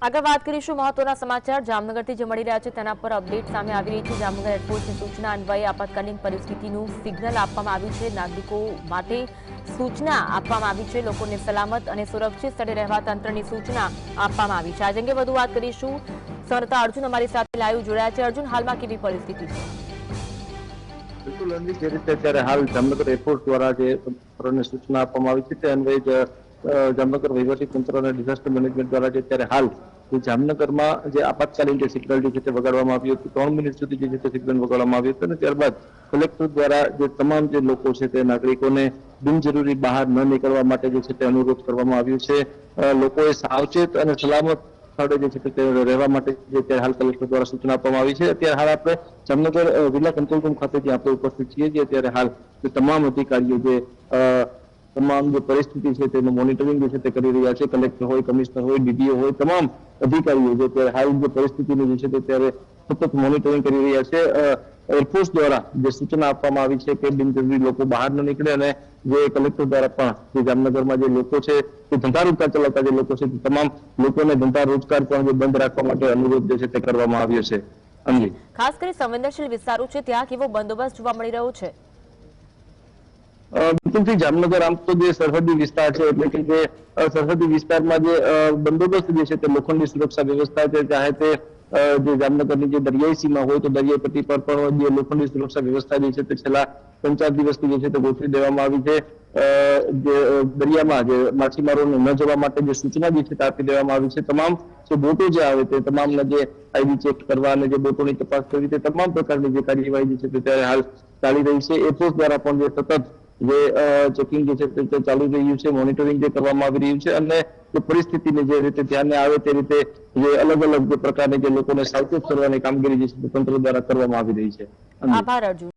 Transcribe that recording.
આગળ વાત કરીશું મહત્વના સમાચાર જામનગરથી જે મળી રહ્યા છે તેના પર અપડેટ સામે આવી રહી છે। જામનગર એરપોર્ટની સૂચના અન્વયે આપાતકાલીન પરિસ્થિતિનું સિગ્નલ આપવામાં આવ્યું છે। નાગરિકો માટે સૂચના આપવામાં આવી છે। લોકોને સલામત અને સુરક્ષિત સ્થળે રહેવા તંત્રની સૂચના આપવામાં આવી છે। આ અંગે વધુ વાત કરીશું। સંવાદદાતા અર્જુન અમારી સાથે લાઈવ જોડાયા છે। અર્જુન, હાલમાં કેવી પરિસ્થિતિ છે? બિલકુલ અનવી, જે રીતે અત્યારે હાલ જામનગર એરપોર્ટ દ્વારા જે તંત્રને સૂચના આપવામાં આવી છે તે અન્વયે જામનગર વહીવટી તંત્ર અને ડિઝાસ્ટર મેનેજમેન્ટ દ્વારા અત્યારે હાલ જામનગરમાં જે આપાતકાલીન જે સિગ્નલ છે તે વગાડવામાં આવ્યું હતું। 3 મિનિટ સુધી જે સિગ્નલ વગાડવામાં આવ્યું હતું અને ત્યારબાદ કલેક્ટર દ્વારા જે તમામ જે લોકો છે તે નાગરિકોને બિનજરૂરી બહાર ન નીકળવા માટે જે છે તે અનુરોધ કરવામાં આવ્યો છે। લોકોએ સાવચેત અને સલામત સ્થળે જે છે તે રહેવા માટે જે હાલ કલેક્ટર દ્વારા સૂચના આપવામાં આવી છે। અત્યારે હાલ આપણે જામનગર જિલ્લા કંટ્રોલ રૂમ ખાતે જે આપણે ઉપસ્થિત છીએ, જે અત્યારે હાલ તમામ અધિકારીઓ જે તમામ જે પરિસ્થિતિ છે તેનું મોનિટરિંગ જે છે તે કરી રહ્યા છે। કલેક્ટર હોય, કમિશનર હોય, ડીડીઓ હોય, તમામ અધિકારીઓ જે અત્યારે હાલ જે પરિસ્થિતિનું જે છે તે અત્યારે સતત મોનિટરિંગ કરી રહ્યા છે। એરફોર્સ દ્વારા જે સૂચના આપવામાં આવી છે કે બિનજરૂરી લોકો બહાર ન નીકળે અને જે કલેક્ટર દ્વારા પણ જે જામનગરમાં જે લોકો છે તે ધંધા રોજગાર ચલાવતા જે લોકો છે તે તમામ લોકોને ધંધા રોજગાર પણ જે બંધ રાખવા માટે અનુરોધ જે છે તે કરવામાં આવ્યો છે। જી, ખાસ કરી સંવેદનશીલ વિસ્તારો છે ત્યાં કેવો બંદોબસ્ત જોવા મળી રહ્યો છે? બિલકુલથી જામનગર આમ તો જે સરહદી વિસ્તાર છે, એટલે કે જે સરહદી વિસ્તારમાં જે બંદોબસ્ત જે છે તે લોખંડની સુરક્ષા વ્યવસ્થા છે, ચાહે તે જે જામનગરની જે દરિયાઈ સીમા હોય તો દરિયાઈ પટ્ટી પર પણ જે લોખંડની સુરક્ષા વ્યવસ્થા જે છે તે છેલ્લા 3-4 દિવસથી જે છે તે ગોઠવી દેવામાં આવી છે। જે દરિયામાં જે માછીમારોને ન જવા માટે જે સૂચના જે છે તે આપી દેવામાં આવી છે। તમામ જે બોટો જે આવે તે તમામના જે આઈડી ચેક કરવા અને જે બોટોની તપાસ કરવી તે તમામ પ્રકારની જે કાર્યવાહી જે છે તે ત્યારે હાલ ચાલી રહી છે। એરફોર્સ દ્વારા પણ જે સતત જે ચેકિંગ જે છે તે ચાલુ રહ્યું છે, મોનિટરિંગ જે કરવામાં આવી રહ્યું છે અને જે પરિસ્થિતિને જે રીતે ધ્યાને આવે તે રીતે જે અલગ અલગ પ્રકારની જે લોકોને સાવચેત કરવાની કામગીરી જે છે તંત્ર દ્વારા કરવામાં આવી રહી છે। આભાર અર્જુન।